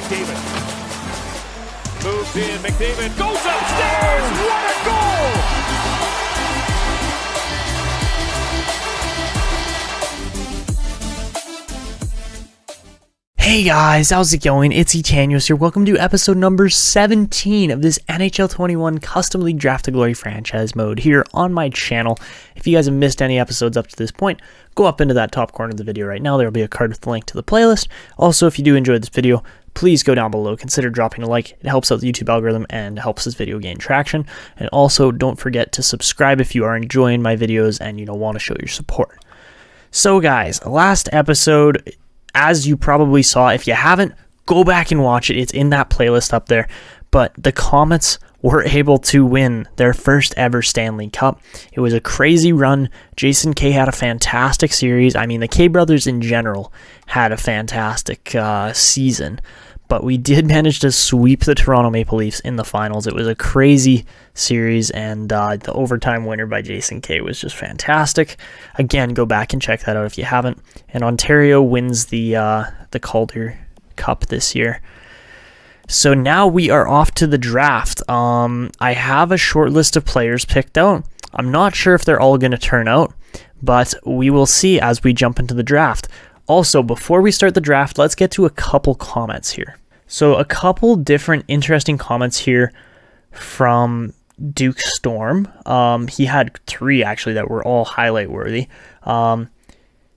McDavid. Moves in, McDavid goes upstairs! What a goal! Hey guys, how's it going? It's Etanyos here. Welcome to episode number 17 of this NHL 21 Custom League Draft to Glory franchise mode here on my channel. If you guys have missed any episodes up to this point, go up into that top corner of the video right now. There will be a card with the link to the playlist. Also, if you do enjoy this video, please go down below, consider dropping a like. It helps out the YouTube algorithm and helps this video gain traction. And also, don't forget to subscribe if you are enjoying my videos and you want to show your support. So guys, last episode, as you probably saw, if you haven't, go back and watch it. It's in that playlist up there. But the Komets were able to win their first ever Stanley Cup. It was a crazy run. Jason K had a fantastic series. I mean, the K brothers in general had a fantastic season. But we did manage to sweep the Toronto Maple Leafs in the finals. It was a crazy series, and the overtime winner by Jason K was just fantastic. Again, go back and check that out if you haven't. And Ontario wins the Calder Cup this year. So now we are off to the draft. I have a short list of players picked out. I'm not sure if they're all going to turn out, but we will see as we jump into the draft. Also, before we start the draft, let's get to a couple comments here. So a couple different interesting comments here from Duke Storm. He had 3 actually that were all highlight worthy.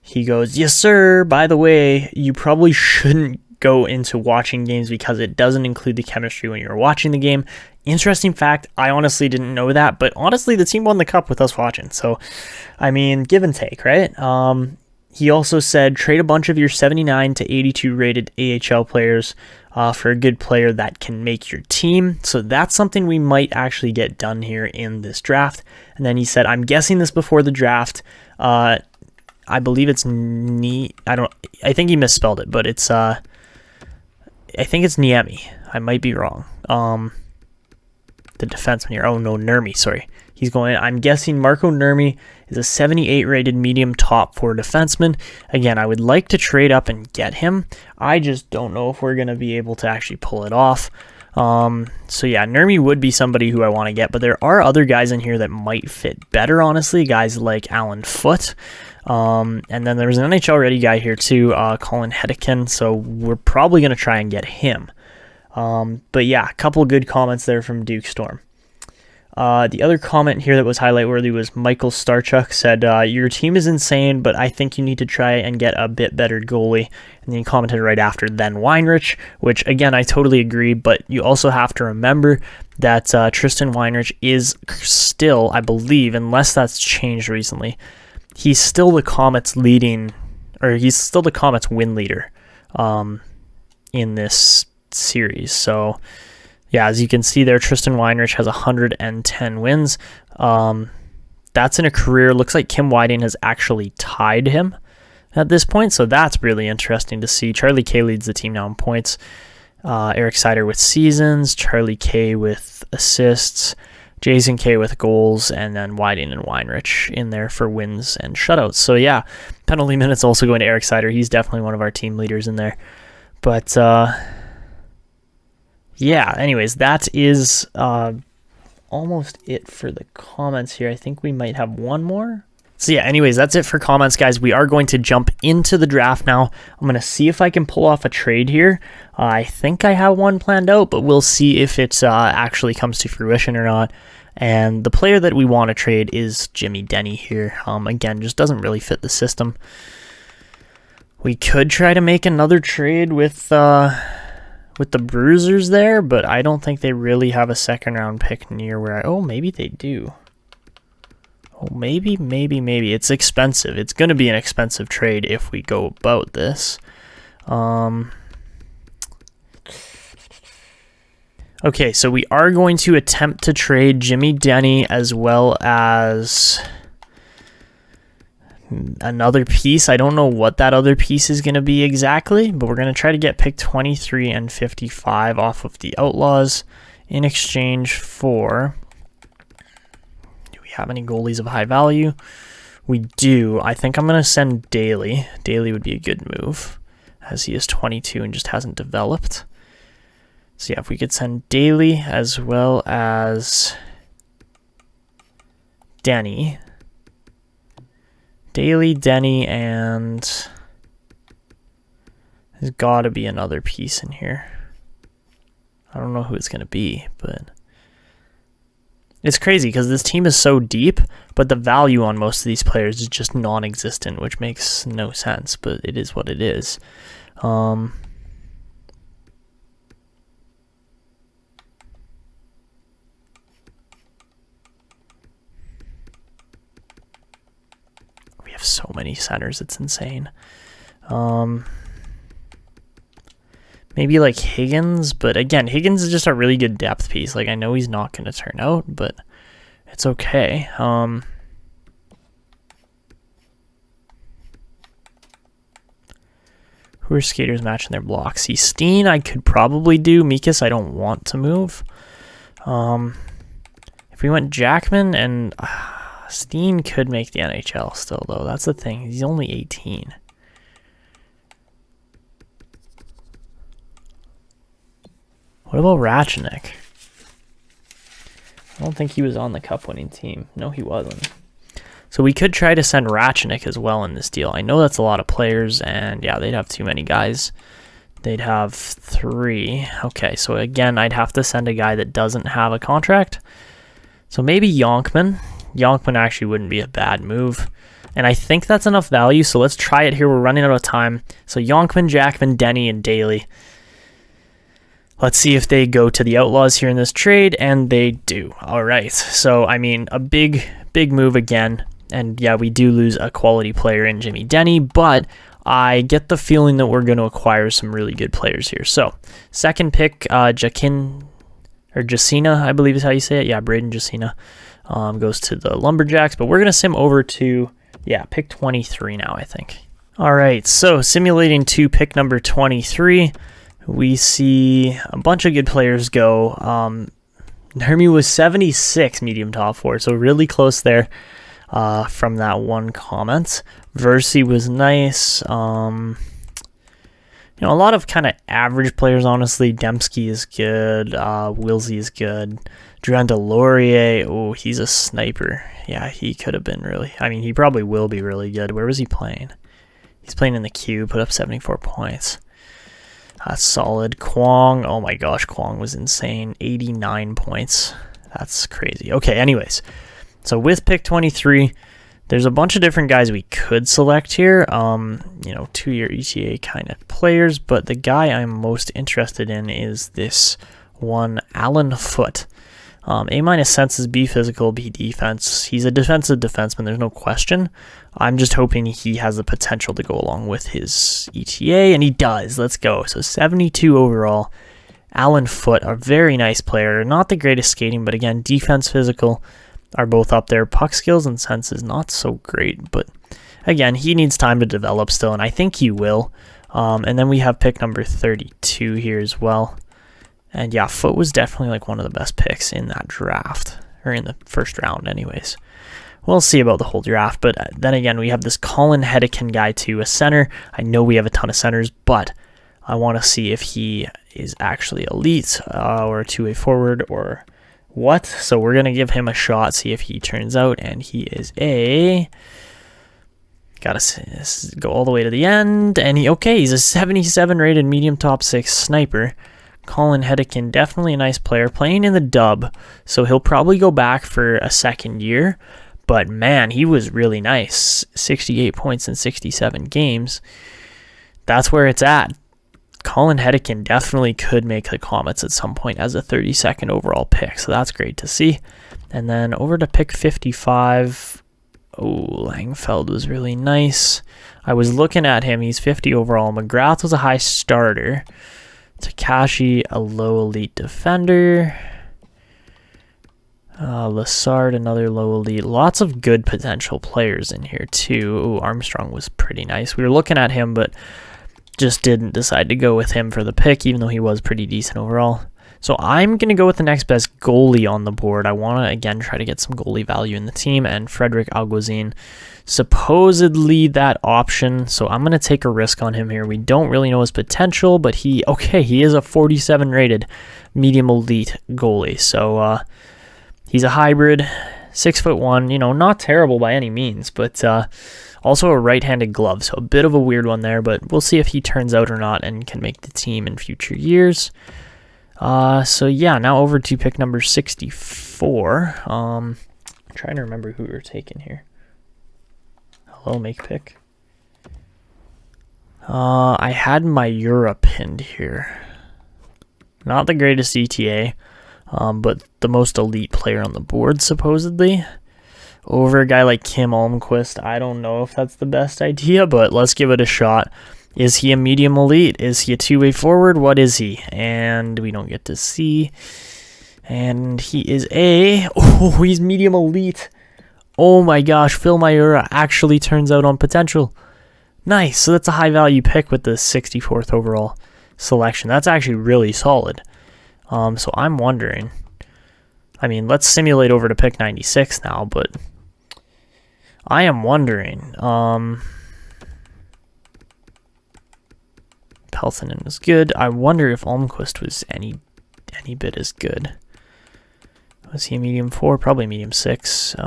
He goes, "Yes, sir. By the way, you probably shouldn't go into watching games because it doesn't include the chemistry when you're watching the game." Interesting fact. I honestly didn't know that, but honestly, the team won the cup with us watching. So, I mean, give and take, right? He also said, trade a bunch of your 79 to 82 rated AHL players for a good player that can make your team. So that's something we might actually get done here in this draft. And then he said, I'm guessing this before the draft. I believe it's I think he misspelled it, but it's I think it's Niemi. I might be wrong. The defenseman here. Oh no, Nurmi, sorry. He's going, I'm guessing Marco Nurmi is a 78 rated medium top 4 defenseman. Again, I would like to trade up and get him. I just don't know if we're going to be able to actually pull it off. So yeah, Nurmi would be somebody who I want to get, but there are other guys in here that might fit better, honestly. Guys like Alan Foote. And then there's an NHL ready guy here too, Colin Hedekin. So we're probably going to try and get him. But yeah, a couple good comments there from Duke Storm. The other comment here that was highlight worthy was Michael Starchuk said, your team is insane, but I think you need to try and get a bit better goalie. And then he commented right after, then Weinrich, which again, I totally agree, but you also have to remember that Tristan Weinrich is still, I believe, unless that's changed recently, he's still the Komets win leader in this series. So yeah, as you can see there, Tristan Weinrich has 110 wins. That's in a career. Looks like Kim Whiting has actually tied him at this point, so that's really interesting to see. Charlie K leads the team now in points. Eric Sider with seasons, Charlie K with assists, Jason K with goals, and then Whiting and Weinrich in there for wins and shutouts. So yeah, penalty minutes also going to Eric Sider. He's definitely one of our team leaders in there. But yeah, anyways, that is almost it for the comments here. I think we might have one more. So yeah, anyways, that's it for comments, guys. We are going to jump into the draft now. I'm going to see if I can pull off a trade here. I think I have one planned out, but we'll see if it actually comes to fruition or not. And the player that we want to trade is Jimmy Denny here. Again, just doesn't really fit the system. We could try to make another trade with the Bruisers there, but I don't think they really have a second round pick near where oh, maybe they do. Oh, maybe. It's expensive. It's going to be an expensive trade if we go about this. Okay, so we are going to attempt to trade Jimmy Denny as well as another piece. I don't know what that other piece is going to be exactly, but we're going to try to get pick 23 and 55 off of the Outlaws in exchange for... Do we have any goalies of high value? We do. I think I'm going to send Daly. Daly would be a good move, as he is 22 and just hasn't developed. So yeah, if we could send Daly as well as Denny. Daly, Denny, and there's got to be another piece in here. I don't know who it's going to be, but it's crazy because this team is so deep, but the value on most of these players is just non-existent, which makes no sense, but it is what it is. We have so many centers, it's insane. Maybe like Higgins, but again, Higgins is just a really good depth piece. Like, I know he's not going to turn out, but it's okay. Who are skaters matching their blocks? See, Steen I could probably do. Mikas I don't want to move. If we went Jackman and Steen could make the NHL still, though. That's the thing. He's only 18. What about Ratchenik? I don't think he was on the cup-winning team. No, he wasn't. So we could try to send Ratchenik as well in this deal. I know that's a lot of players, and yeah, they'd have too many guys. They'd have 3. Okay, so again, I'd have to send a guy that doesn't have a contract. So maybe Yonkman. Yonkman actually wouldn't be a bad move. And I think that's enough value, so let's try it here. We're running out of time. So Yonkman, Jackman, Denny, and Daly. Let's see if they go to the Outlaws here in this trade, and they do. All right. So, I mean, a big move again. And yeah, we do lose a quality player in Jimmy Denny, but I get the feeling that we're going to acquire some really good players here. So, second pick, Jacina, I believe is how you say it. Yeah, Braden Jacina goes to the Lumberjacks, but we're going to sim over to, yeah, pick 23 now, I think. All right. So, simulating to pick number 23. We see a bunch of good players go. Hermie was 76 medium top 4, so really close there from that one comment. Versi was nice. You know, a lot of kind of average players, honestly. Dembski is good. Wilsey is good. Durand Laurier, oh, he's a sniper. Yeah, he could have been really, I mean, he probably will be really good. Where was he playing? He's playing in the Q, put up 74 points. That's solid. Kwong, oh my gosh, Kwong was insane. 89 points. That's crazy. Okay, anyways. So with pick 23, there's a bunch of different guys we could select here. You know, 2-year ETA kind of players, but the guy I'm most interested in is this one, Alan Foote. A- senses, B physical, B defense. He's a defensive defenseman, there's no question. I'm just hoping he has the potential to go along with his ETA, and he does. Let's go. So 72 overall. Alan Foote, a very nice player. Not the greatest skating, but again, defense, physical are both up there. Puck skills and senses, not so great, but again, he needs time to develop still, and I think he will. And then we have pick number 32 here as well. And yeah, Foote was definitely like one of the best picks in that draft, or in the first round anyways. We'll see about the whole draft, but then again, we have this Colin Hedekin guy too, a center. I know we have a ton of centers, but I want to see if he is actually elite, or a two-way forward, or what. So we're going to give him a shot, see if he turns out, and he is a... Gotta go all the way to the end, and he's a 77 rated medium top 6 sniper. Colin Hedekin, definitely a nice player, playing in the dub, so he'll probably go back for a second year, but man, he was really nice. 68 points in 67 games. That's where it's at. Colin Hedekin definitely could make the Komets at some point as a 32nd overall pick, so that's great to see. And then over to pick 55, Langfeld was really nice. I was looking at him, he's 50 overall. McGrath was a high starter. Takashi, a low elite defender. Lassard, another low elite. Lots of good potential players in here too. Armstrong was pretty nice. We were looking at him, but just didn't decide to go with him for the pick, even though he was pretty decent overall. So I'm going to go with the next best goalie on the board. I want to, again, try to get some goalie value in the team, and Frederick Augustine, supposedly that option. So I'm going to take a risk on him here. We don't really know his potential, but he is a 47 rated medium elite goalie. So he's a hybrid, 6'1", not terrible by any means, but also a right-handed glove. So a bit of a weird one there, but we'll see if he turns out or not and can make the team in future years. So yeah, now over to pick number 64. I'm trying to remember who we were taking here. Hello, make pick. I had my Uriel pinned here. Not the greatest ETA, but the most elite player on the board, supposedly. Over a guy like Kim Almquist. I don't know if that's the best idea, but let's give it a shot. Is he a medium elite? Is he a two-way forward? What is he? And we don't get to see. And he is he's medium elite. Oh my gosh, Phil Myura actually turns out on potential. Nice. So that's a high value pick with the 64th overall selection. That's actually really solid. So I'm wondering. I mean, let's simulate over to pick 96 now, but I am wondering. Peltonen was good. I wonder if Almquist was any bit as good. Was he a medium 4? Probably medium 6. Yeah,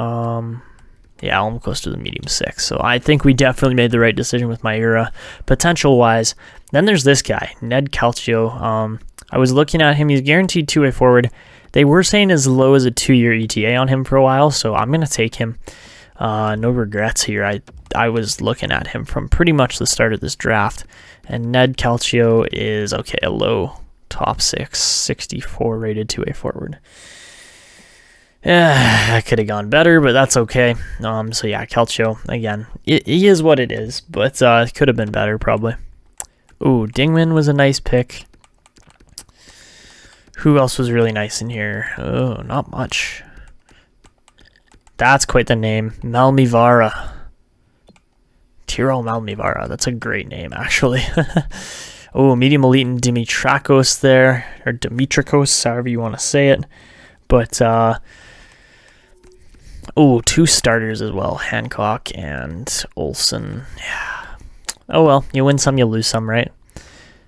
Almquist was a medium 6. So I think we definitely made the right decision with Myura, potential-wise. Then there's this guy, Ned Calcio. I was looking at him. He's guaranteed two-way forward. They were saying as low as a 2-year ETA on him for a while, so I'm going to take him. No regrets here. I was looking at him from pretty much the start of this draft. And Ned Calcio is, a low top 6, 64 rated 2-way forward. Yeah, I could have gone better, but that's okay. So yeah, Calcio, again, he is what it is, but it could have been better probably. Ooh, Dingman was a nice pick. Who else was really nice in here? Oh, not much. That's quite the name. Malmivara. Tyrell Malmivara. That's a great name, actually. Oh, medium elite and Dimitrakos there. Or Dimitrakos, however you want to say it. But, two starters as well. Hancock and Olsen. Yeah. Oh, well, you win some, you lose some, right?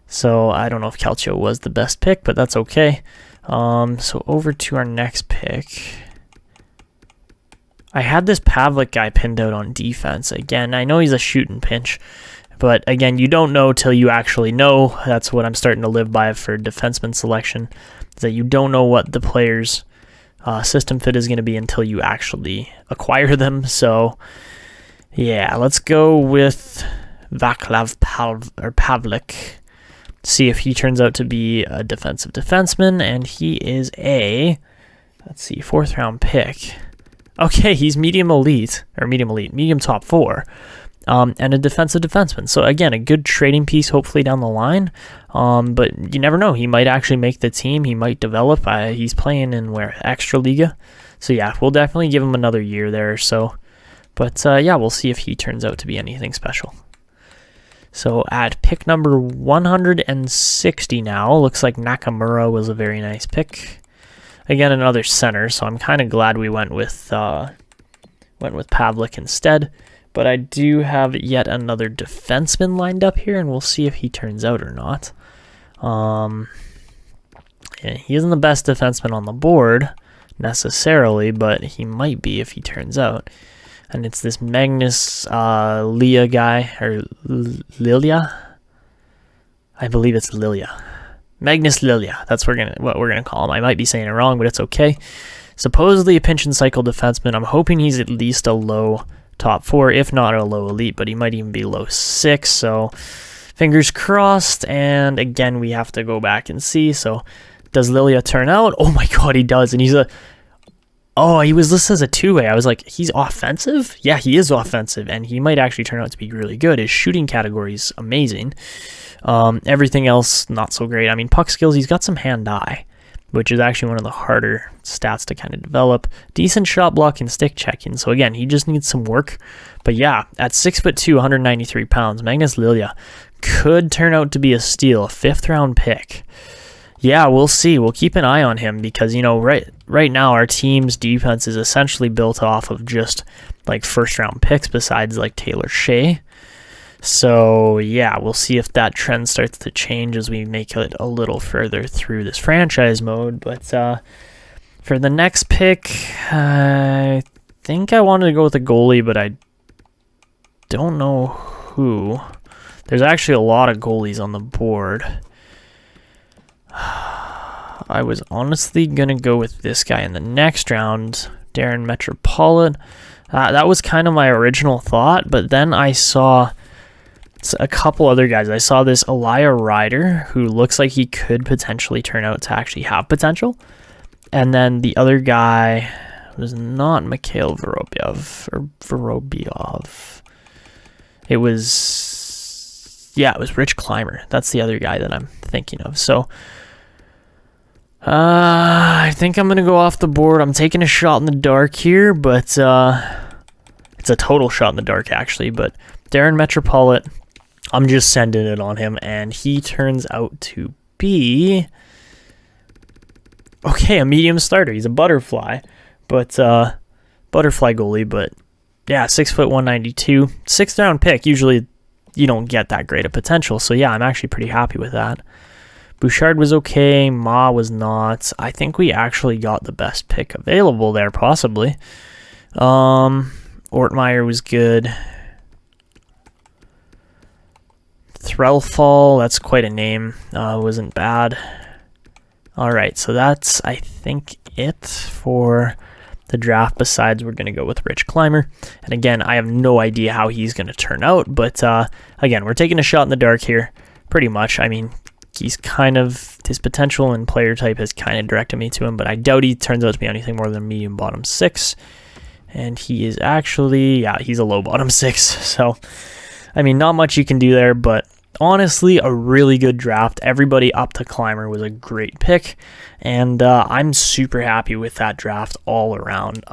So I don't know if Calcio was the best pick, but that's okay. So over to our next pick. I had this Pavlik guy pinned out on defense. Again, I know he's a shoot and pinch, but again, you don't know till you actually know. That's what I'm starting to live by for defenseman selection, is that you don't know what the player's system fit is going to be until you actually acquire them. So yeah, let's go with Vaclav Pavlik. See if he turns out to be a defensive defenseman, and he is a, let's see, 4th round pick. Okay, he's medium top 4, and a defensive defenseman. So again, a good trading piece hopefully down the line, but you never know. He might actually make the team. He might develop. He's playing in Extraliga. So yeah, we'll definitely give him another year there or so. But yeah, we'll see if he turns out to be anything special. So at pick number 160 now, looks like Nakamura was a very nice pick. Again, another center, so I'm kind of glad we went with Pavlik instead. But I do have yet another defenseman lined up here, and we'll see if he turns out or not. Yeah, he isn't the best defenseman on the board necessarily, but he might be if he turns out. And it's this Magnus Lilia guy, or Lilia? I believe it's Lilia. Magnus Lilia. That's what we're gonna call him. I might be saying it wrong, but it's okay. Supposedly a pinch and cycle defenseman. I'm hoping he's at least a low top 4, if not a low elite, but he might even be low 6. So fingers crossed. And again, we have to go back and see. So does Lilia turn out? Oh my God, he does. And he's a... Oh, he was listed as a 2-way. I was like, he's offensive? Yeah, he is offensive, and he might actually turn out to be really good. His shooting category is amazing. Everything else, not so great. I mean, puck skills, he's got some hand-eye, which is actually one of the harder stats to kind of develop. Decent shot blocking, stick checking. So again, he just needs some work. But yeah, at 6'2", 193 pounds, Magnus Lilia could turn out to be a steal, a 5th round pick. yeah, we'll see. We'll keep an eye on him because, right now our team's defense is essentially built off of just like first round picks besides like Taylor Shea. So yeah, we'll see if that trend starts to change as we make it a little further through this franchise mode. But for the next pick, I think I wanted to go with a goalie, but I don't know who. There's actually a lot of goalies on the board. I was honestly going to go with this guy in the next round, Darren Metropolitan. That was kind of my original thought, but then I saw a couple other guys. I saw this Elia Ryder, who looks like he could potentially turn out to actually have potential. And then the other guy was not Mikhail Vorobyov. It was Rich Clymer. That's the other guy that I'm thinking of. So I think I'm going to go off the board. I'm taking a shot in the dark here, but it's a total shot in the dark, actually. But Darren Metropolitan, I'm just sending it on him, and he turns out to be... okay, a medium starter. He's a butterfly, but butterfly goalie, but yeah, 6'1", 192, 6th round pick. Usually you don't get that great of potential, so yeah, I'm actually pretty happy with that. Bouchard was okay, Ma was not. I think we actually got the best pick available there, possibly. Ortmeyer was good. Threlfall, that's quite a name. Wasn't bad. Alright, so that's, I think, it for the draft. Besides, we're going to go with Rich Clymer. And again, I have no idea how he's going to turn out. But again, we're taking a shot in the dark here, pretty much. I mean, he's kind of, his potential and player type has kind of directed me to him. But I doubt he turns out to be anything more than medium bottom 6. And he is actually, yeah, he's a low bottom 6. So, I mean, not much you can do there, but honestly, a really good draft. Everybody up to Clymer was a great pick, and I'm super happy with that draft all around.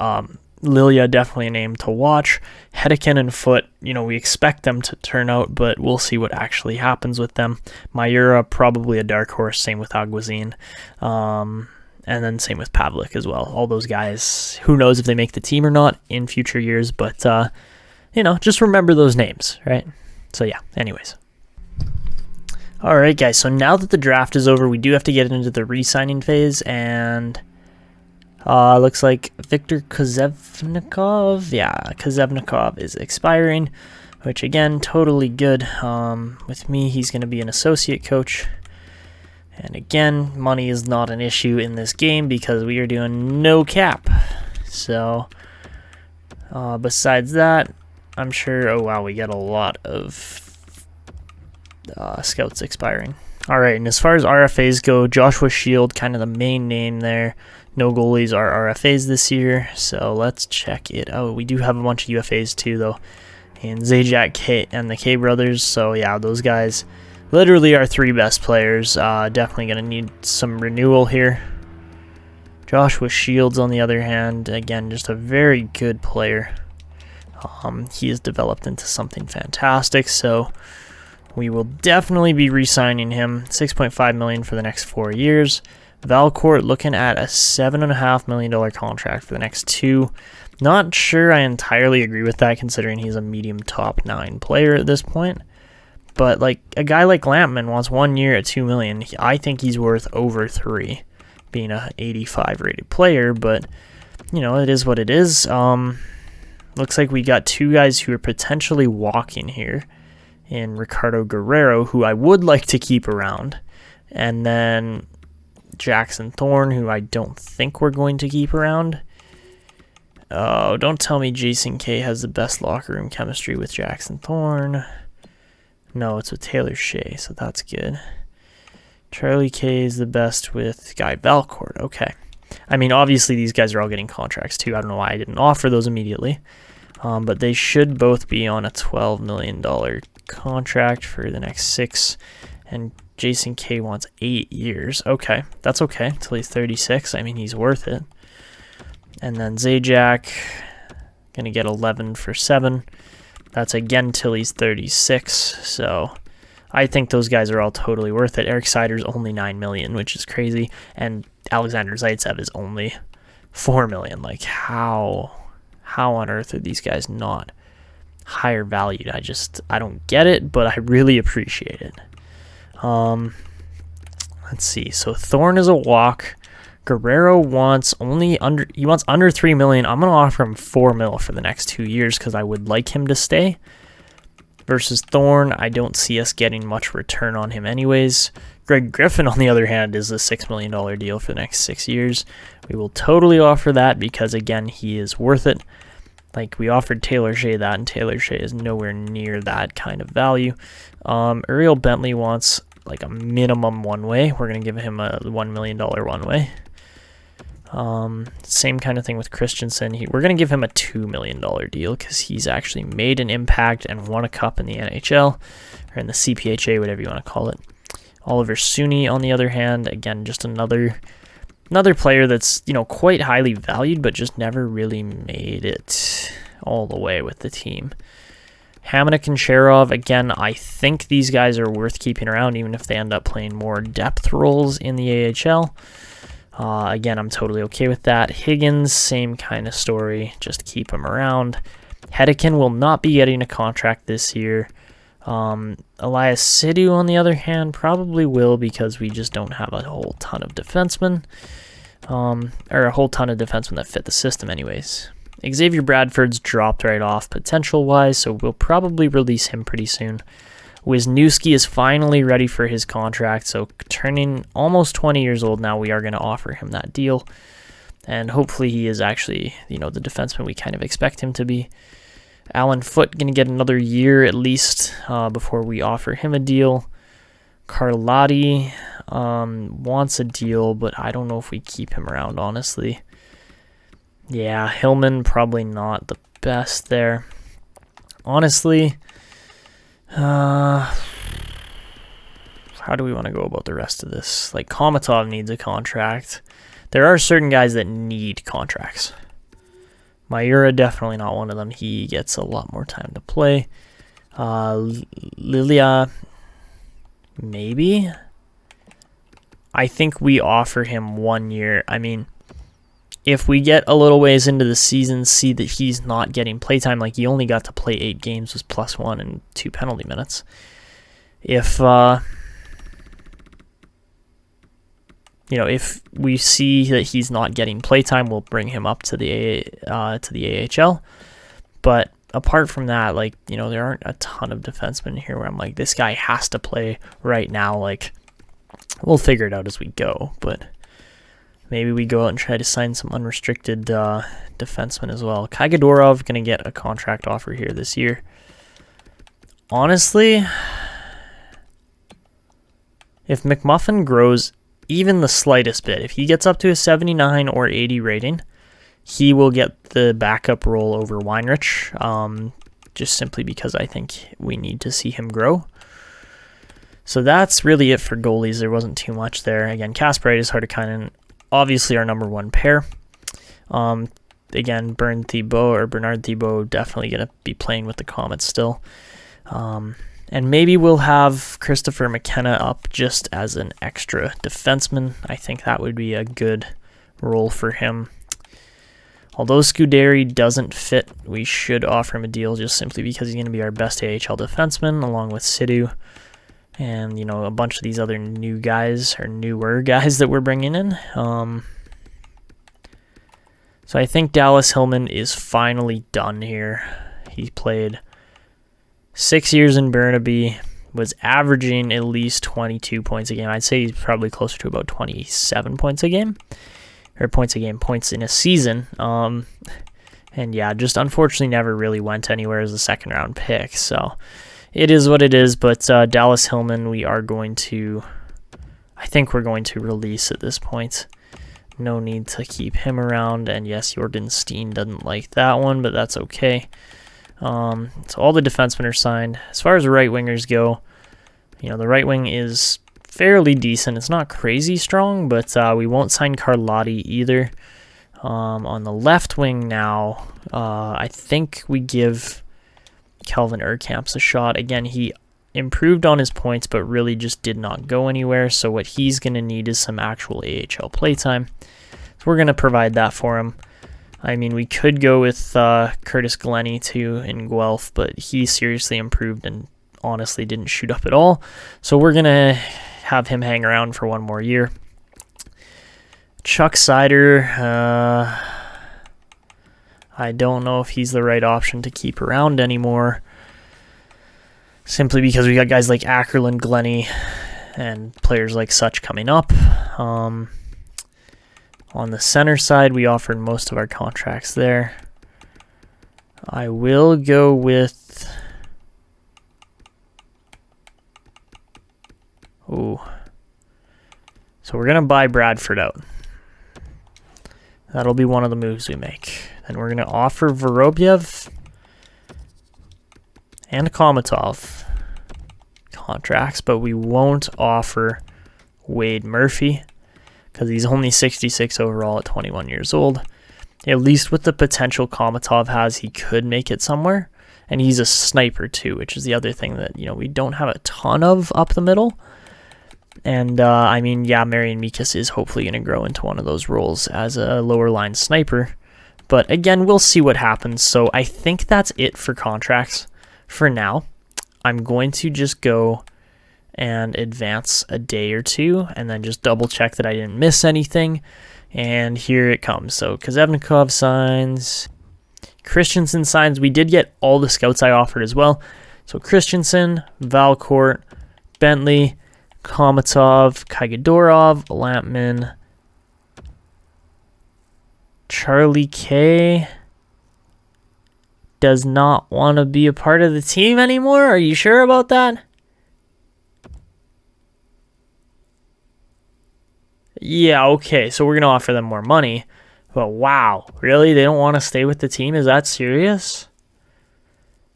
Lilia, definitely a name to watch. Hedekin and Foot, we expect them to turn out, but we'll see what actually happens with them. Mayura, probably a dark horse, same with Aguazine. And then same with Pavlik as well. All those guys, who knows if they make the team or not in future years, but, just remember those names, right? So yeah, anyways. Alright guys, so now that the draft is over, we do have to get into the re-signing phase, and looks like Viktor Kozevnikov, Kozevnikov is expiring, which again, totally good. With me, he's going to be an associate coach, and again, money is not an issue in this game because we are doing no cap. So, besides that, I'm sure, oh wow, we got a lot of scouts expiring. Alright, and as far as RFAs go, Joshua Shield, kind of the main name there. No goalies are RFAs this year, so let's check it out. We do have a bunch of UFAs too, though, and Zajac K and the K brothers, so yeah, those guys literally our 3 best players. Definitely going to need some renewal here. Joshua Shields, on the other hand, again, just a very good player. He has developed into something fantastic, so we will definitely be re-signing him. $6.5 million for the next 4 years. Valcourt looking at a $7.5 million contract for the next 2. Not sure I entirely agree with that, considering he's a medium top 9 player at this point. But like a guy like Lampman wants 1 year at $2 million. I think he's worth over 3, being a 85 rated player. But it is what it is. Looks like we got 2 guys who are potentially walking here. In Ricardo Guerrero, who I would like to keep around, and then Jackson Thorne, who I don't think we're going to keep around. Oh, don't tell me Jason K has the best locker room chemistry with Jackson Thorne. No, it's with Taylor Shea, so that's good. Charlie K is the best with Guy Valcourt. Okay. I mean, obviously these guys are all getting contracts too. I don't know why I didn't offer those immediately. But they should both be on a $12 million contract for the next 6, and Jason K wants 8 years. Okay, that's okay until he's 36. I mean, he's worth it. And then Zajac gonna get 11 for 7. That's again till he's 36. So I think those guys are all totally worth it. Eric Sider's only $9 million, which is crazy, and Alexander Zaitsev is only $4 million. Like, how on earth are these guys not higher valued? I don't get it, but I really appreciate it. Let's see. So Thorne is a walk. Guerrero wants under $3 million. I'm gonna offer him $4 million for the next 2 years because I would like him to stay. Versus Thorne, I don't see us getting much return on him anyways. Greg Griffin, on the other hand, is a $6 million deal for the next 6 years. We will totally offer that because, again, he is worth it. Like, we offered Taylor Shea that, and Taylor Shea is nowhere near that kind of value. Uriel Bentley wants, like, a minimum one-way. We're going to give him a $1 million one-way. Same kind of thing with Christensen. We're going to give him a $2 million deal because he's actually made an impact and won a cup in the NHL, or in the CPHA, whatever you want to call it. Oliver Sooney, on the other hand, again, just another player that's, quite highly valued, but just never really made it all the way with the team. Hamonic and Sherov, again, I think these guys are worth keeping around, even if they end up playing more depth roles in the AHL. Again, I'm totally okay with that. Higgins, same kind of story. Just keep him around. Hedekin will not be getting a contract this year. Elias Sidhu, on the other hand, probably will because we just don't have a whole ton of defensemen. Or a whole ton of defensemen that fit the system anyways. Xavier Bradford's dropped right off potential-wise, so we'll probably release him pretty soon. Wisniewski is finally ready for his contract, so turning almost 20 years old now, we are going to offer him that deal. And hopefully he is actually, the defenseman we kind of expect him to be. Alan Foote going to get another year at least before we offer him a deal. Carlotti wants a deal, but I don't know if we keep him around, honestly. Yeah, Hillman, probably not the best there. Honestly, how do we want to go about the rest of this? Like, Kometov needs a contract. There are certain guys that need contracts. Mayura, definitely not one of them. He gets a lot more time to play. Lilia, maybe? I think we offer him 1 year. I mean, if we get a little ways into the season, see that he's not getting playtime, like he only got to play 8 games, was +1 and 2 penalty minutes. If if we see that he's not getting playtime, we'll bring him up to the AHL. But apart from that, there aren't a ton of defensemen here where I'm like, this guy has to play right now. Like, we'll figure it out as we go, but maybe we go out and try to sign some unrestricted defensemen as well. Kaigadorov going to get a contract offer here this year. Honestly, if Mcmuffin grows even the slightest bit, if he gets up to a 79 or 80 rating, he will get the backup role over Weinrich, just simply because I think we need to see him grow. So that's really it for goalies. There wasn't too much there. Again, Kasparaitis, Hartikainen, obviously our number one pair. Again, Bernard Thibault definitely going to be playing with the Komets still. And maybe we'll have Christopher McKenna up just as an extra defenseman. I think that would be a good role for him. Although Scuderi doesn't fit, we should offer him a deal just simply because he's going to be our best AHL defenseman, along with Sidhu and, a bunch of these other new guys, or newer guys that we're bringing in. So I think Dallas Hillman is finally done here. He played 6 years in Burnaby, was averaging at least 22 points a game. I'd say he's probably closer to about 27 points a game. Or points in a season. And yeah, just unfortunately never really went anywhere as a second round pick. So it is what it is. But Dallas Hillman, I think we're going to release at this point. No need to keep him around. And yes, Jorgen Steen doesn't like that one, but that's okay. So all the defensemen are signed. As far as the right wingers go, the right wing is fairly decent. It's not crazy strong, but we won't sign Carlotti either. On the left wing now, I think we give Kelvin Urkamps a shot. Again, he improved on his points, but really just did not go anywhere. So what he's going to need is some actual AHL playtime. So we're going to provide that for him. I mean, we could go with Curtis Glennie too in Guelph, but he seriously improved and honestly didn't shoot up at all. So we're going to have him hang around for one more year. Chuck Sider, I don't know if he's the right option to keep around anymore, simply because we got guys like Ackerland, Glennie, and players like such coming up. On the center side, we offered most of our contracts there. I will go with... Ooh. So we're going to buy Bradford out. That'll be one of the moves we make. Then we're going to offer Vorobyev and Kometov contracts, but we won't offer Wade Murphy, because he's only 66 overall at 21 years old. At least with the potential Kometov has, he could make it somewhere. And he's a sniper too, which is the other thing that, we don't have a ton of up the middle. And, I mean, yeah, Marian Mikas is hopefully going to grow into one of those roles as a lower line sniper. But again, we'll see what happens. So I think that's it for contracts for now. I'm going to just go and advance a day or two and then just double check that I didn't miss anything. And here it comes. So Kozevnikov signs, Christensen signs. We did get all the scouts I offered as well. So Christensen, Valcourt, Bentley, Kometov, Kaigadorov, Lampman, Charlie K does not want to be a part of the team anymore. Are you sure about that? Yeah, okay, so we're going to offer them more money. But wow, really? They don't want to stay with the team? Is that serious?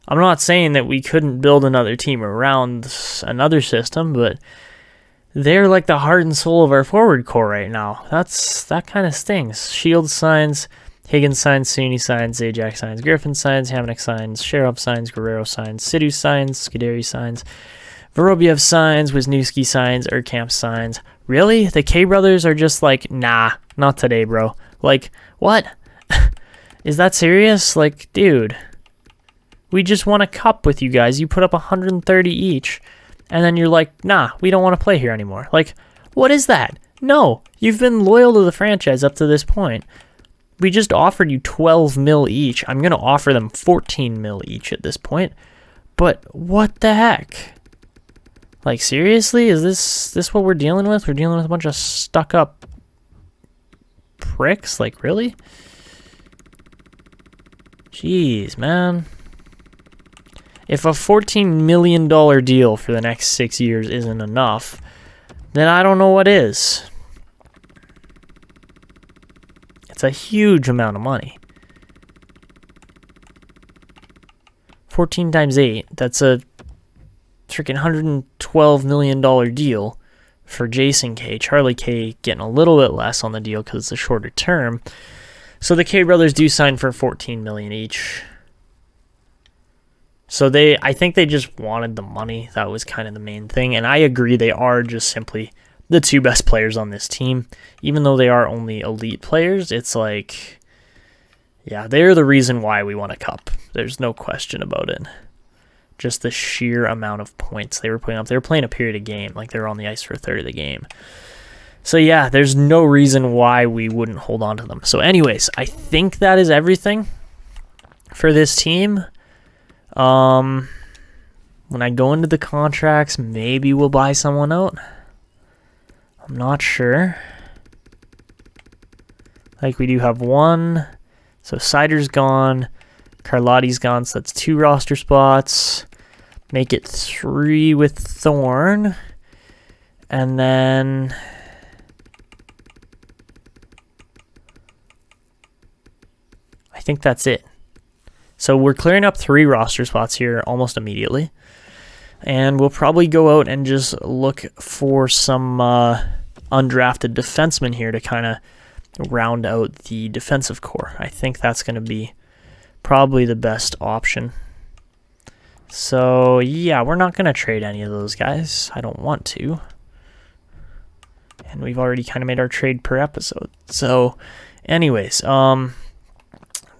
I'm not saying that we couldn't build another team around another system, but they're like the heart and soul of our forward core right now. That kind of stings. Shields signs, Higgins signs, Suney signs, Zajac signs, Griffin signs, Hamonic signs, Sharov signs, Guerrero signs, Sidhu signs, Scuderi signs, Vorobyev signs, Wisniewski signs, Urkamp signs. Really? The K brothers are just like, nah, not today, bro. Like, what? Is that serious? Like, dude, we just won a cup with you guys. You put up 130 each, and then you're like, nah, we don't want to play here anymore. Like, what is that? No, you've been loyal to the franchise up to this point. We just offered you 12 mil each. I'm going to offer them 14 mil each at this point. But what the heck? Like, seriously? Is this what we're dealing with? We're dealing with a bunch of stuck-up pricks? Like, really? Jeez, man. If a $14 million deal for the next 6 years isn't enough, then I don't know what is. It's a huge amount of money. 14 times 8, that's a freaking $112 million deal for Jason K. Charlie K getting a little bit less on the deal because it's a shorter term. So the K brothers do sign for $14 million each. So I think they just wanted the money. That was kind of the main thing. And I agree, they are just simply the two best players on this team. Even though they are only elite players, it's like, yeah, they're the reason why we won a cup. There's no question about it. Just the sheer amount of points they were putting up. They were playing a period of game. Like, they were on the ice for a third of the game. So, yeah, there's no reason why we wouldn't hold on to them. So, anyways, I think that is everything for this team. When I go into the contracts, maybe we'll buy someone out. I'm not sure. Like, we do have one. So, Sider's gone. Carlotti's gone, so that's 2 roster spots. Make it 3 with Thorne. And then I think that's it. So we're clearing up 3 roster spots here almost immediately. And we'll probably go out and just look for some undrafted defensemen here to kind of round out the defensive core. I think that's going to be probably the best option. So, yeah, we're not going to trade any of those guys. I don't want to. And we've already kind of made our trade per episode. So, anyways,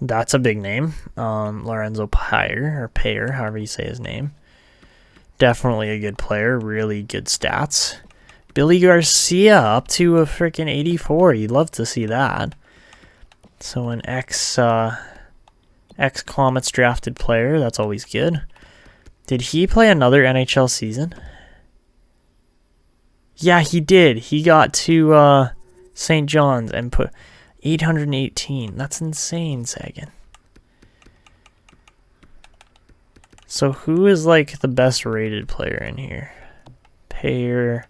that's a big name. Lorenzo Payer, however you say his name. Definitely a good player. Really good stats. Billy Garcia up to a freaking 84. You'd love to see that. So an ex-Komets drafted player. That's always good. Did he play another NHL season? Yeah, he did. He got to St. John's and put 818. That's insane, Sagan. So who is like the best rated player in here? Payer.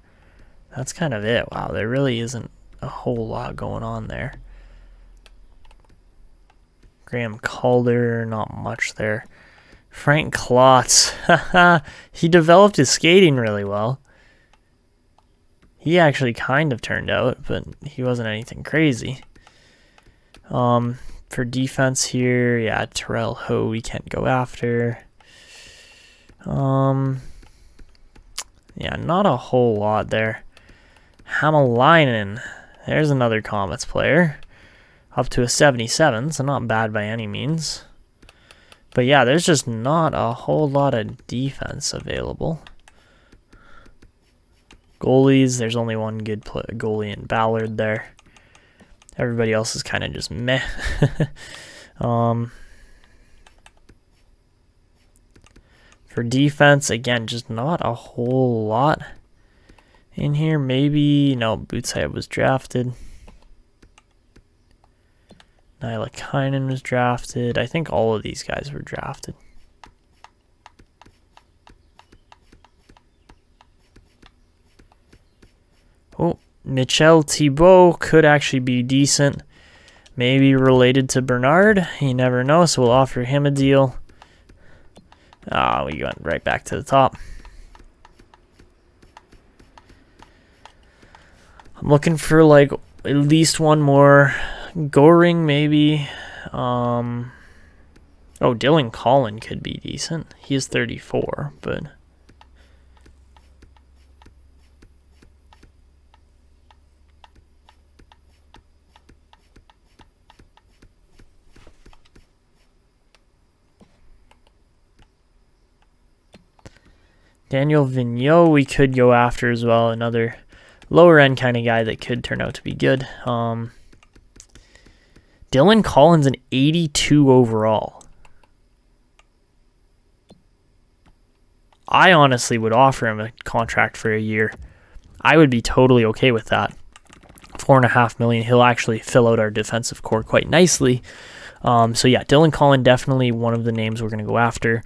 That's kind of it. Wow, there really isn't a whole lot going on there. Graham Calder, not much there. Frank Klotz. He developed his skating really well. He actually kind of turned out, but he wasn't anything crazy. For defense here, yeah, Terrell Ho we can't go after. Yeah, not a whole lot there. Hamalainen, there's another Komets player. Up to a 77, so not bad by any means. But yeah, there's just not a whole lot of defense available. Goalies, there's only one good goalie in Ballard there. Everybody else is kind of just meh. For defense, again, just not a whole lot in here. Maybe, no, Bootshead was drafted. Nyla Kynan was drafted. I think all of these guys were drafted. Oh, Michel Thibault could actually be decent. Maybe related to Bernard. You never know, so we'll offer him a deal. We went right back to the top. I'm looking for like at least one more. Goring maybe. Dylan Collin could be decent. He is 34, but Daniel Vigneault we could go after as well. Another lower end kind of guy that could turn out to be good. Dylan Collins an 82 overall. I honestly would offer him a contract for a year. I would be totally okay with that. $4.5 million. He'll actually fill out our defensive core quite nicely. So yeah, Dylan Collin definitely one of the names we're going to go after.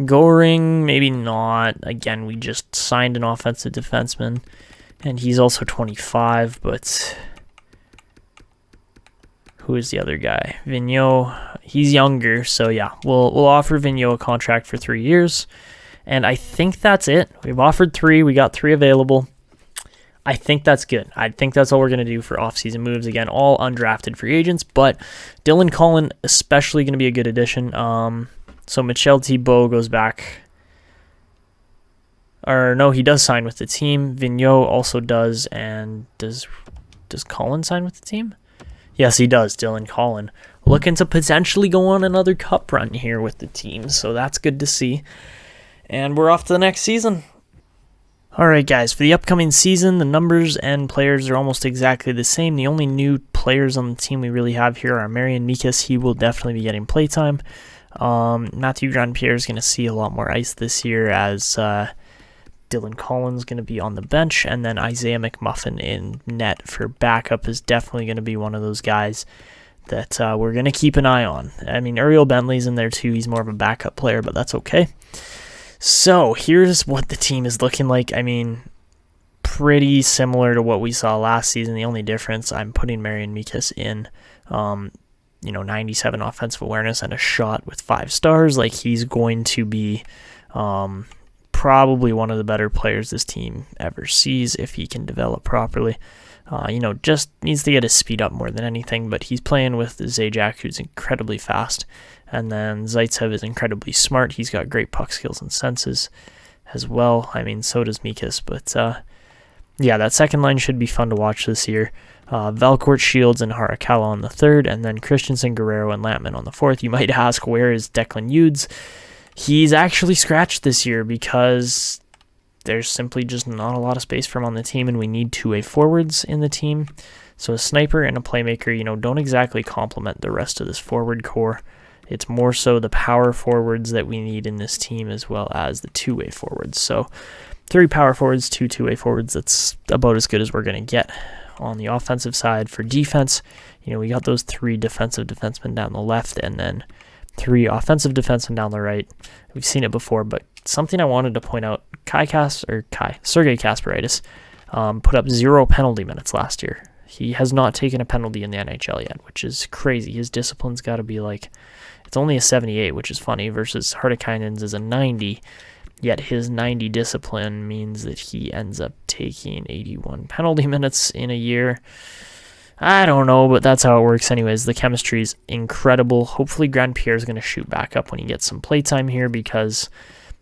Goring, maybe not. Again, we just signed an offensive defenseman, and he's also 25, but who is the other guy? Vigneault, he's younger, so yeah, we'll offer Vigneault a contract for 3 years, and I think that's it. We've offered 3, we got 3 available. I think that's good. I think that's all we're going to do for offseason moves. Again, all undrafted free agents, but Dylan Collin especially going to be a good addition. So Michel Thibault goes back. Or no, he does sign with the team. Vigneault also does. And does Collin sign with the team? Yes, he does. Dylan Collin looking to potentially go on another cup run here with the team. So that's good to see. And we're off to the next season. Alright guys, for the upcoming season, the numbers and players are almost exactly the same. The only new players on the team we really have here are Marian Mikas. He will definitely be getting playtime. Matthew Grandpierre is going to see a lot more ice this year as Dylan Collins going to be on the bench, and then Isaiah Mcmuffin in net for backup is definitely going to be one of those guys that we're going to keep an eye on. I mean, Uriel Bentley's in there too. He's more of a backup player, but that's okay. So here's what the team is looking like. I mean, pretty similar to what we saw last season. The only difference, I'm putting Marian Mikas in 97 offensive awareness and a shot with 5 stars. Like, he's going to be probably one of the better players this team ever sees if he can develop properly. Just needs to get his speed up more than anything, but he's playing with Zajac, who's incredibly fast, And then Zaitsev is incredibly smart. He's got great puck skills and senses as well. I mean, so does Mikas. But yeah, that second line should be fun to watch this year. Valcourt, Shields, and Harakala on the third, and then Christensen, Guerrero, and Lampman on the fourth. You might ask, where is Declan Hughes? He's actually scratched this year because there's simply just not a lot of space for him on the team, and we need two-way forwards in the team. So a sniper and a playmaker, don't exactly complement the rest of this forward core. It's more so the power forwards that we need in this team as well as the two-way forwards. So 3 power forwards, 2 two-way forwards, that's about as good as we're going to get. On the offensive side for defense, we got those 3 defensive defensemen down the left and then 3 offensive defensemen down the right. We've seen it before, but something I wanted to point out, Sergei Kasparaitis put up 0 penalty minutes last year. He has not taken a penalty in the NHL yet, which is crazy. His discipline's got to be it's only a 78, which is funny, versus Hartikainen's is a 90. Yet his 90 discipline means that he ends up taking 81 penalty minutes in a year. I don't know, but that's how it works anyways. The chemistry is incredible. Hopefully Grand Pierre is going to shoot back up when he gets some playtime here because,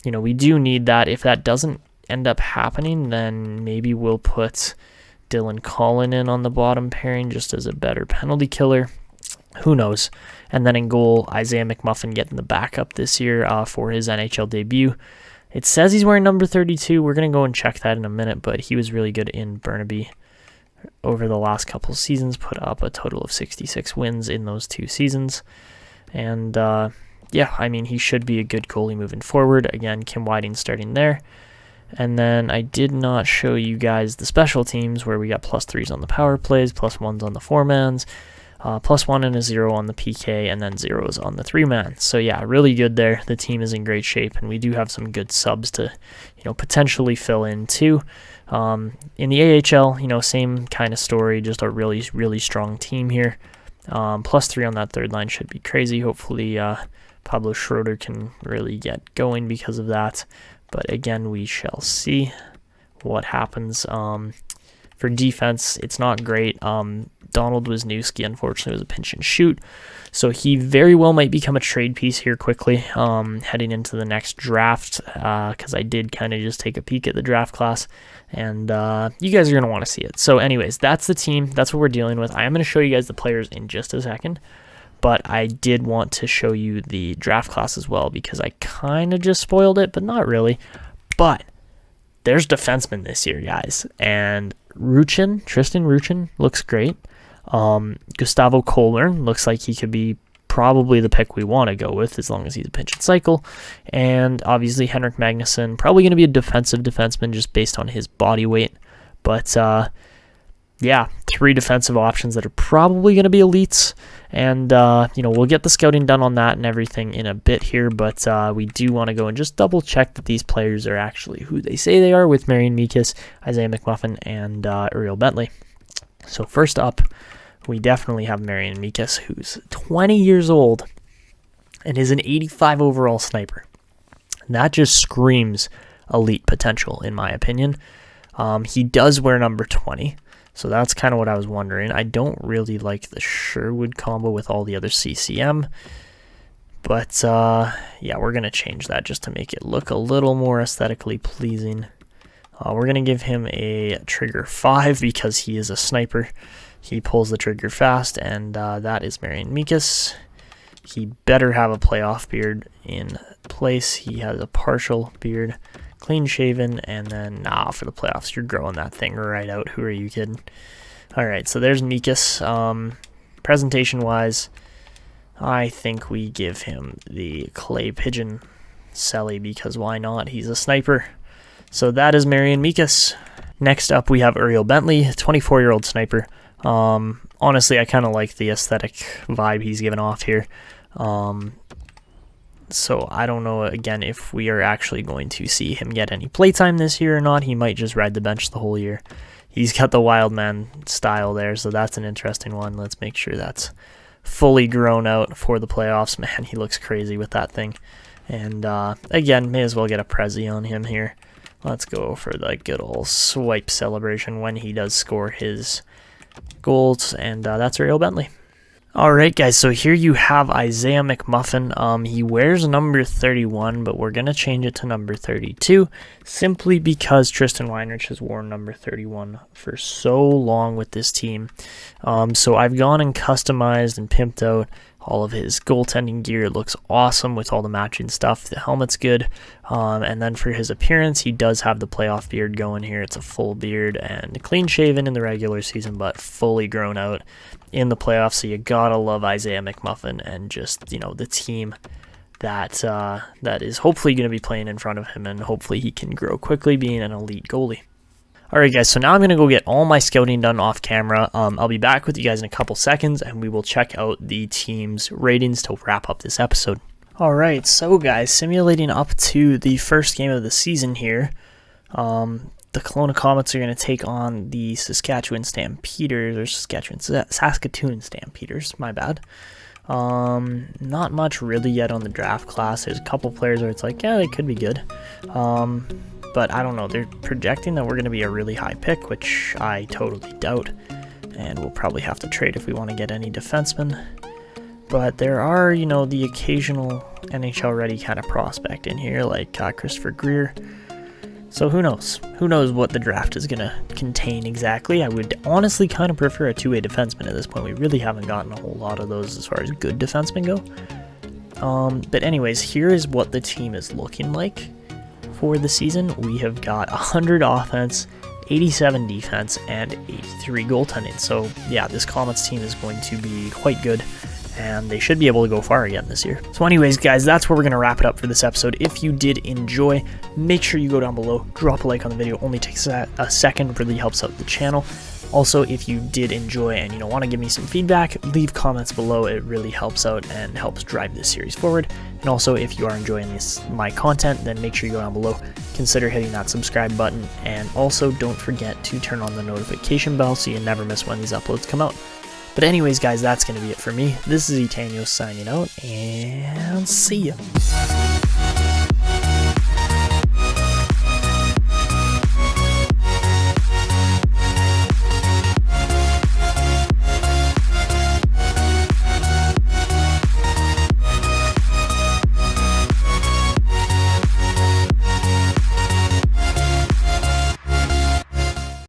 we do need that. If that doesn't end up happening, then maybe we'll put Dylan Collin in on the bottom pairing just as a better penalty killer. Who knows? And then in goal, Isaiah Mcmuffin getting the backup this year for his NHL debut. It says he's wearing number 32. We're going to go and check that in a minute, but he was really good in Burnaby over the last couple seasons, put up a total of 66 wins in those 2 seasons. And yeah, I mean, he should be a good goalie moving forward. Again, Kim Whiting starting there. And then I did not show you guys the special teams where we got +3s on the power plays, +1s on the 4-mans, +1 and a 0 on the PK, and then 0s on the 3-man. So yeah, really good there. The team is in great shape, and we do have some good subs to, potentially fill in too. In the AHL, same kind of story, just a really, really strong team here. +3 on that third line should be crazy. Hopefully, Pablo Schroeder can really get going because of that. But again, we shall see what happens. For defense, it's not great. Donald Wisniewski, unfortunately, was a pinch and shoot. So he very well might become a trade piece here quickly heading into the next draft because I did kind of just take a peek at the draft class. And you guys are going to want to see it. So anyways, that's the team. That's what we're dealing with. I am going to show you guys the players in just a second. But I did want to show you the draft class as well because I kind of just spoiled it, but not really. But there's defensemen this year, guys. And Tristan Ruchin looks great. Gustavo Colburn looks like he could be probably the pick we want to go with as long as he's a pinch and cycle. And obviously Henrik Magnuson, probably going to be a defensive defenseman just based on his body weight. But yeah, 3 defensive options that are probably going to be elites. And, we'll get the scouting done on that and everything in a bit here. But we do want to go and just double check that these players are actually who they say they are with Marian Mikas, Isaiah Mcmuffin, and Uriel Bentley. So first up, we definitely have Marian Mikas, who's 20 years old and is an 85 overall sniper. And that just screams elite potential, in my opinion. He does wear number 20. So that's kind of what I was wondering. I don't really like the Sherwood combo with all the other CCM. But, yeah, we're going to change that just to make it look a little more aesthetically pleasing. We're going to give him a trigger 5 because he is a sniper. He pulls the trigger fast, and that is Marian Mikas. He better have a playoff beard in place. He has a partial beard. Clean shaven, and then, for the playoffs, you're growing that thing right out. Who are you kidding? All right, so there's Mikas. Presentation-wise, I think we give him the clay pigeon celly because why not? He's a sniper. So that is Marian Mikas. Next up, we have Uriel Bentley, 24-year-old sniper. Honestly, I kind of like the aesthetic vibe he's given off here. So I don't know, again, if we are actually going to see him get any playtime this year or not. He might just ride the bench the whole year. He's got the wild man style there, so that's an interesting one. Let's make sure that's fully grown out for the playoffs. Man, he looks crazy with that thing. And again, may as well get a Prezi on him here. Let's go for the good old swipe celebration when he does score his goals, and that's Uriel Bentley. Alright guys, so here you have Isaiah Mcmuffin. He wears number 31, but we're going to change it to number 32, simply because Tristan Weinrich has worn number 31 for so long with this team. So I've gone and customized and pimped out all of his goaltending gear. It looks awesome with all the matching stuff. The helmet's good. And then for his appearance, he does have the playoff beard going here. It's a full beard and clean shaven in the regular season, but fully grown out in the playoffs. So you gotta love Isaiah Mcmuffin and just, you know, the team that is hopefully going to be playing in front of him, and hopefully he can grow quickly being an elite goalie. Alright guys, so now I'm going to go get all my scouting done off camera. I'll be back with you guys in a couple seconds, and we will check out the team's ratings to wrap up this episode. Alright, so guys, simulating up to the first game of the season here. The Kelowna Komets are going to take on the Saskatchewan Stampeders, or Saskatoon Stampeders, my bad. Not much really yet on the draft class. There's a couple players where it's like, yeah, they could be good. But I don't know, they're projecting that we're going to be a really high pick, which I totally doubt, and we'll probably have to trade if we want to get any defensemen. But there are, you know, the occasional NHL ready kind of prospect in here, like Christopher Greer. So who knows? Who knows what the draft is going to contain exactly. I would honestly kind of prefer a two-way defenseman at this point. We really haven't gotten a whole lot of those as far as good defensemen go. But anyways, here is what the team is looking like for the season. We have got 100 offense, 87 defense, and 83 goaltending. So yeah, this Komets team is going to be quite good, and they should be able to go far again this year. So anyways, guys, that's where we're going to wrap it up for this episode. If you did enjoy, make sure you go down below, drop a like on the video. Only takes a second, really helps out the channel. Also, if you did enjoy and you want to give me some feedback, leave comments below. It really helps out and helps drive this series forward. And also, if you are enjoying my content, then make sure you go down below, consider hitting that subscribe button, and also don't forget to turn on the notification bell so you never miss when these uploads come out. But anyways, guys, that's going to be it for me. This is Etanyos signing out, and see ya.